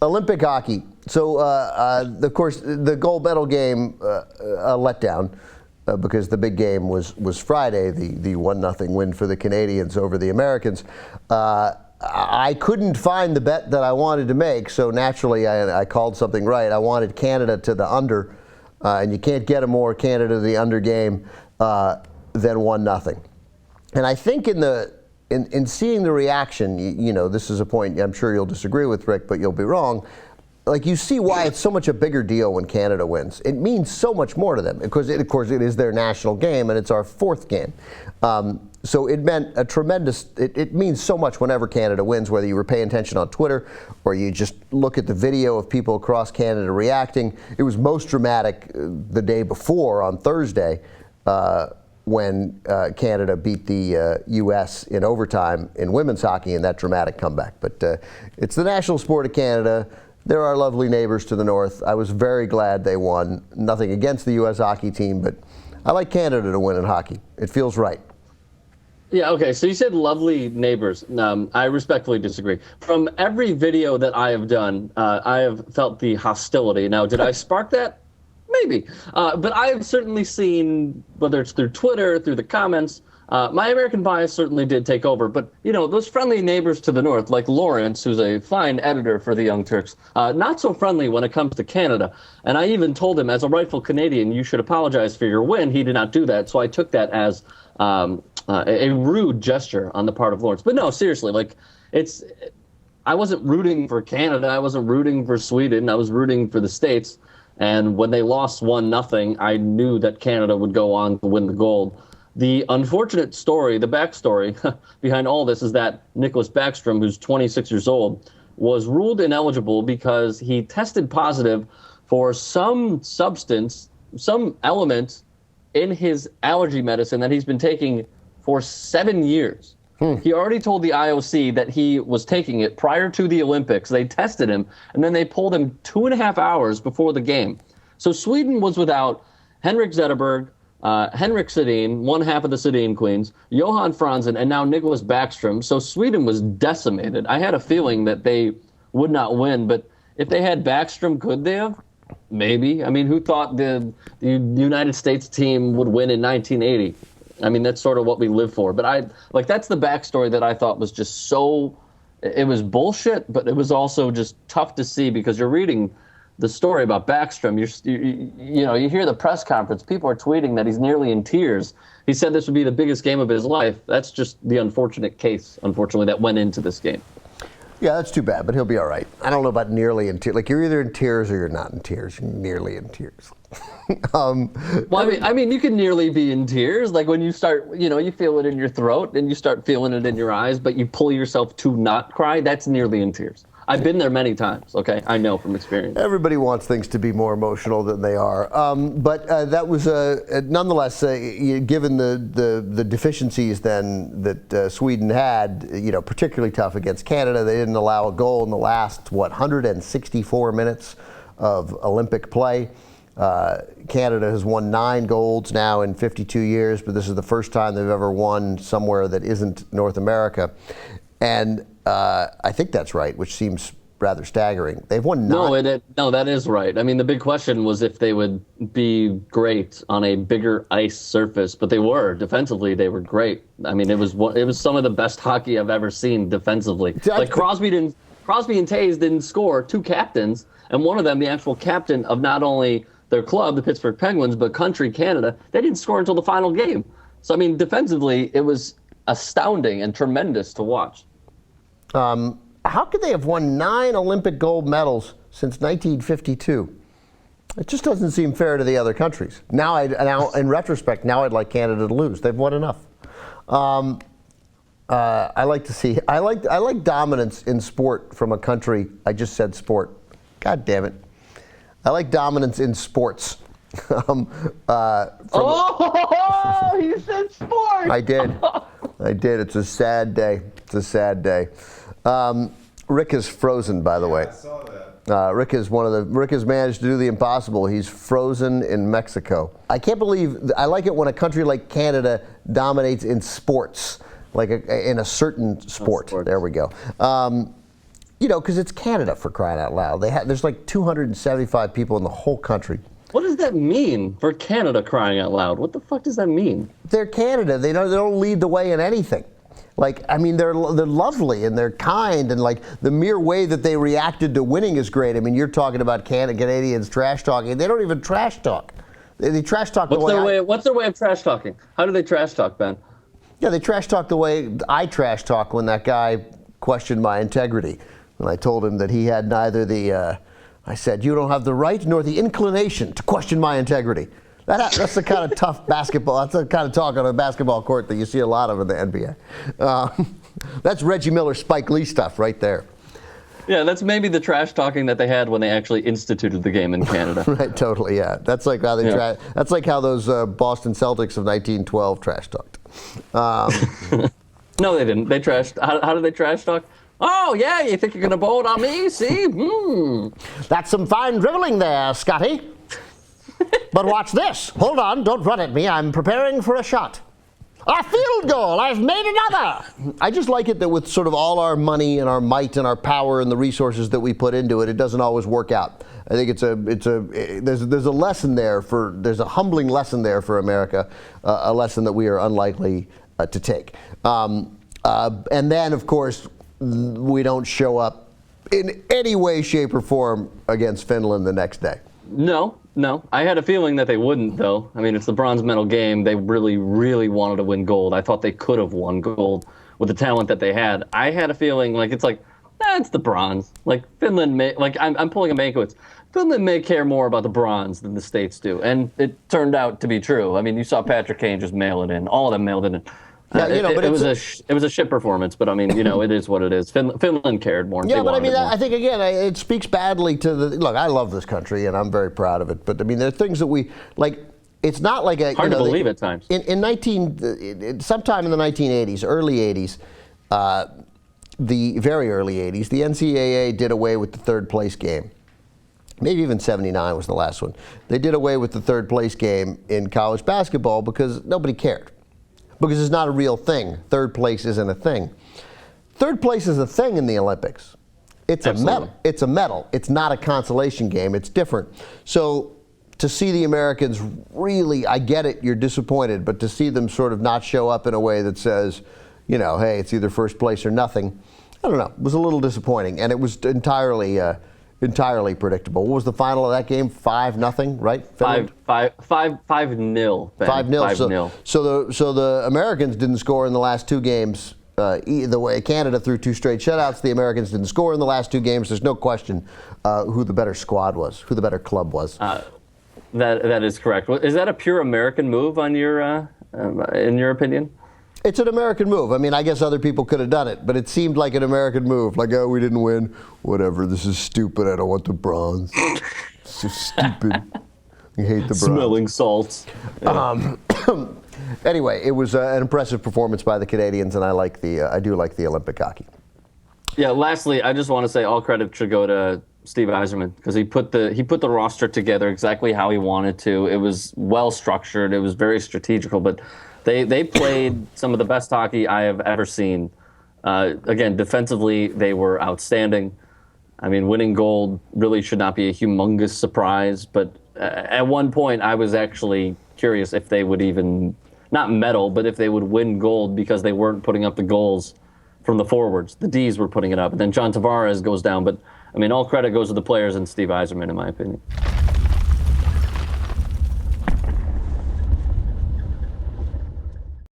Olympic hockey. So, of course, the gold medal game, a letdown, because the big game was Friday, the 1-0 win for the Canadians over the Americans. I couldn't find the bet that I wanted to make, so naturally I called something right. I wanted Canada to the under, and you can't get a more Canada to the under game than 1-0. And I think in seeing the reaction, you know, this is a point I'm sure you'll disagree with, Rick, but you'll be wrong. Like, you see why it's so much a bigger deal when Canada wins. It means so much more to them because, of course, it is their national game and it's our fourth game. So it meant a tremendous, it means so much whenever Canada wins, whether you were paying attention on Twitter or you just look at the video of people across Canada reacting. It was most dramatic the day before on Thursday when Canada beat the U.S. in overtime in women's hockey in that dramatic comeback. But it's the national sport of Canada. They're our lovely neighbors to the north. I was very glad they won. Nothing against the U.S. hockey team, but I like Canada to win in hockey. It feels right. Yeah, okay, so you said lovely neighbors. I respectfully disagree. From every video that I have done, I have felt the hostility. Now, did I spark that? Maybe. But I have certainly seen, whether it's through Twitter, through the comments, my American bias certainly did take over. But, you know, those friendly neighbors to the north, like Lawrence, who's a fine editor for the Young Turks, not so friendly when it comes to Canada. And I even told him, as a rightful Canadian, you should apologize for your win. He did not do that. So I took that as a rude gesture on the part of Lawrence. But no, seriously, like, I wasn't rooting for Canada. I wasn't rooting for Sweden. I was rooting for the States. And when they lost 1-0, I knew that Canada would go on to win the gold. The unfortunate story, the backstory behind all this is that Nicholas Backstrom, who's 26 years old, was ruled ineligible because he tested positive for some substance, some element in his allergy medicine that he's been taking for 7 years. He already told the IOC that he was taking it prior to the Olympics. They tested him, and then they pulled him 2.5 hours before the game. So Sweden was without Henrik Zetterberg, Henrik Sedin, one half of the Sedin Queens, Johan Franzen, and now Nicholas Backstrom. So Sweden was decimated. I had a feeling that they would not win, but if they had Backstrom, could they have? Maybe. I mean, who thought the United States team would win in 1980? I mean, that's sort of what we live for. But that's the backstory that I thought was just so, it was bullshit, but it was also just tough to see because you're reading the story about Backstrom. You hear the press conference. People are tweeting that he's nearly in tears. He said this would be the biggest game of his life. That's just the unfortunate case, unfortunately, that went into this game. Yeah, that's too bad, but he'll be all right. I don't know about nearly in tears. Like, you're either in tears or you're not in tears. You're nearly in tears. Well, I mean, you can nearly be in tears. Like when you start, you feel it in your throat and you start feeling it in your eyes, but you pull yourself to not cry. That's nearly in tears. I've been there many times, okay? I know from experience. Everybody wants things to be more emotional than they are. But that was, nonetheless, given the deficiencies then that Sweden had, particularly tough against Canada. They didn't allow a goal in the last, 164 minutes of Olympic play. Canada has won 9 golds now in 52 years, but this is the first time they've ever won somewhere that isn't North America. And I think that's right, which seems rather staggering. They've won 9. No, that is right. I mean, the big question was if they would be great on a bigger ice surface, but they were. Defensively, they were great. I mean, it was some of the best hockey I've ever seen defensively. Like Crosby and Toews didn't score, 2 captains, and one of them, the actual captain of not only their club, the Pittsburgh Penguins, but country Canada, they didn't score until the final game. So, I mean, defensively, it was astounding and tremendous to watch. How could they have won 9 Olympic gold medals since 1952? It just doesn't seem fair to the other countries. Now, in retrospect, I'd like Canada to lose. They've won enough. I like dominance in sport from a country. I just said sport. God damn it. I like dominance in sports. You said sport! I did. It's a sad day. Rick is frozen, by the way. I saw that. Rick has managed to do the impossible. He's frozen in Mexico. I can't believe, I like it when a country like Canada dominates in sports, like in a certain sport. There we go. because it's Canada, for crying out loud. There's like 275 people in the whole country. What does that mean for Canada, crying out loud? What the fuck does that mean? They're Canada. They don't lead the way in anything. They're lovely and they're kind, and like the mere way that they reacted to winning is great. I mean, you're talking about Canadians trash talking. They don't even trash talk. They trash talk What's their way of trash talking? How do they trash talk, Ben? Yeah, they trash talk the way I trash talk when that guy questioned my integrity. When I told him that he had neither I said, you don't have the right nor the inclination to question my integrity. That's the kind of tough basketball. That's the kind of talk on a basketball court that you see a lot of in the NBA. That's Reggie Miller, Spike Lee stuff right there. Yeah, that's maybe the trash talking that they had when they actually instituted the game in Canada. Right, totally. Yeah, that's like how that's like how those Boston Celtics of 1912 trash talked. No, they didn't. They trashed. How did they trash talk? Oh yeah, you think you're gonna bowl on me? See? That's some fine dribbling there, Scotty. But watch this. Hold on, don't run at me. I'm preparing for a shot. A field goal! I've made another! I just like it that with sort of all our money and our might and our power and the resources that we put into it, it doesn't always work out. I think there's a lesson there there's a humbling lesson there for America, a lesson that we are unlikely to take. And then, of course, we don't show up in any way, shape, or form against Finland the next day. No. I had a feeling that they wouldn't, though. I mean, it's the bronze medal game. They really, really wanted to win gold. I thought they could have won gold with the talent that they had. I had a feeling it's the bronze. Like Finland I'm pulling a Mankiewicz. Finland may care more about the bronze than the States do, and it turned out to be true. I mean, you saw Patrick Kane just mail it in. All of them mailed it in. Yeah, it was a shit performance, but I mean, it is what it is. Finland cared more. Yeah, but I mean, I think again, it speaks badly to the look. I love this country, and I'm very proud of it. But I mean, there are things that we like. It's not like a hard to believe at times. Sometime in the 1980s, early 80s, the very early 80s, the NCAA did away with the third place game. Maybe even 79 was the last one. They did away with the third place game in college basketball because nobody cared. Because it's not a real thing. Third place isn't a thing. Third place is a thing in the Olympics. It's Absolutely. a medal. It's a medal. It's not a consolation game. It's different. So to see the Americans really, I get it, you're disappointed, but to see them sort of not show up in a way that says, hey, it's either first place or nothing, I don't know. It was a little disappointing, and it was entirely predictable. What was the final of that game? 5-0, right? 5-0. 5-0. So the Americans didn't score in the last two games. The way Canada threw two straight shutouts, the Americans didn't score in the last two games. There's no question who the better squad was, who the better club was. That is correct. Is that a pure American move on in your opinion? It's an American move. I mean, I guess other people could have done it, but it seemed like an American move. Like, oh, we didn't win. Whatever. This is stupid. I don't want the bronze. It's so stupid. I hate the bronze. Smelling salts. Yeah. Anyway, it was an impressive performance by the Canadians, and I do like the Olympic hockey. Yeah. Lastly, I just want to say all credit should go to Steve Yzerman because he put the roster together exactly how he wanted to. It was well structured. It was very strategical, but. They played some of the best hockey I have ever seen. Again, defensively, they were outstanding. I mean, winning gold really should not be a humongous surprise, but at one point I was actually curious if they would even, not medal, but if they would win gold because they weren't putting up the goals from the forwards. The Ds were putting it up, and then John Tavares goes down. But, I mean, all credit goes to the players and Steve Yzerman, in my opinion.